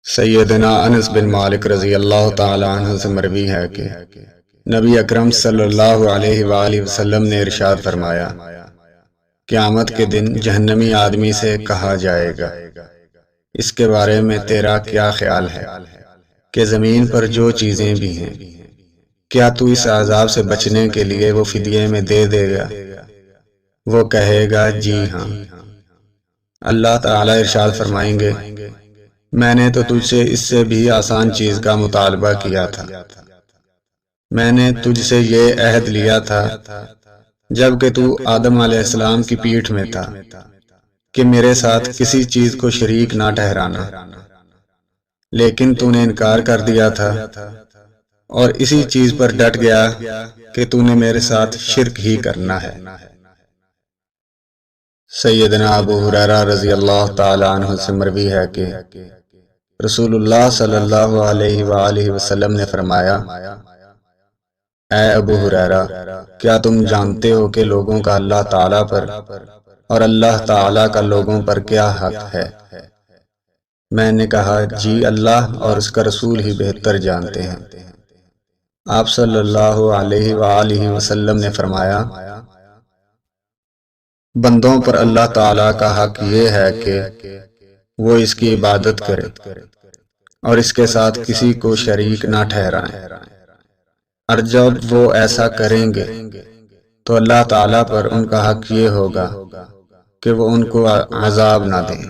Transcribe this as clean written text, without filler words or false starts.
سیدنا انس بن مالک رضی اللہ تعالی عنہ سے مروی ہے کہ نبی اکرم صلی اللہ علیہ وآلہ وسلم نے ارشاد فرمایا، قیامت کے دن جہنمی آدمی سے کہا جائے گا، اس کے بارے میں تیرا کیا خیال ہے کہ زمین پر جو چیزیں بھی ہیں، کیا تو اس عذاب سے بچنے کے لیے وہ فدیے میں دے دے گا؟ وہ کہے گا جی ہاں۔ اللہ تعالی ارشاد فرمائیں گے، میں نے تو تجھ سے اس سے بھی آسان چیز کا مطالبہ کیا تھا۔ میں نے تجھ سے یہ عہد لیا تھا جب کہ تو آدم علیہ السلام کی پیٹھ میں تھا کہ میرے ساتھ کسی چیز کو شریک نہ ٹھہرانا، لیکن تو نے انکار کر دیا تھا اور اسی چیز پر ڈٹ گیا کہ تو نے میرے ساتھ شرک ہی کرنا ہے۔ سیدنا ابو ہریرہ رضی اللہ تعالی عنہ سے مروی ہے کہ رسول اللہ صلی اللہ علیہ وآلہ وسلم نے فرمایا، اے ابو ہریرہ، کیا تم جانتے ہو کہ لوگوں کا اللہ تعالیٰ پر اور اللہ تعالیٰ کا لوگوں پر کیا حق ہے؟ میں نے کہا جی، اللہ اور اس کا رسول ہی بہتر جانتے ہیں۔ آپ صلی اللہ علیہ وآلہ وسلم نے فرمایا، بندوں پر اللہ تعالیٰ کا حق یہ ہے کہ وہ اس کی عبادت کرے اور اس کے ساتھ کسی کو شریک نہ ٹھہرائیں، اور جب وہ ایسا کریں گے تو اللہ تعالیٰ پر ان کا حق یہ ہوگا کہ وہ ان کو عذاب نہ دیں۔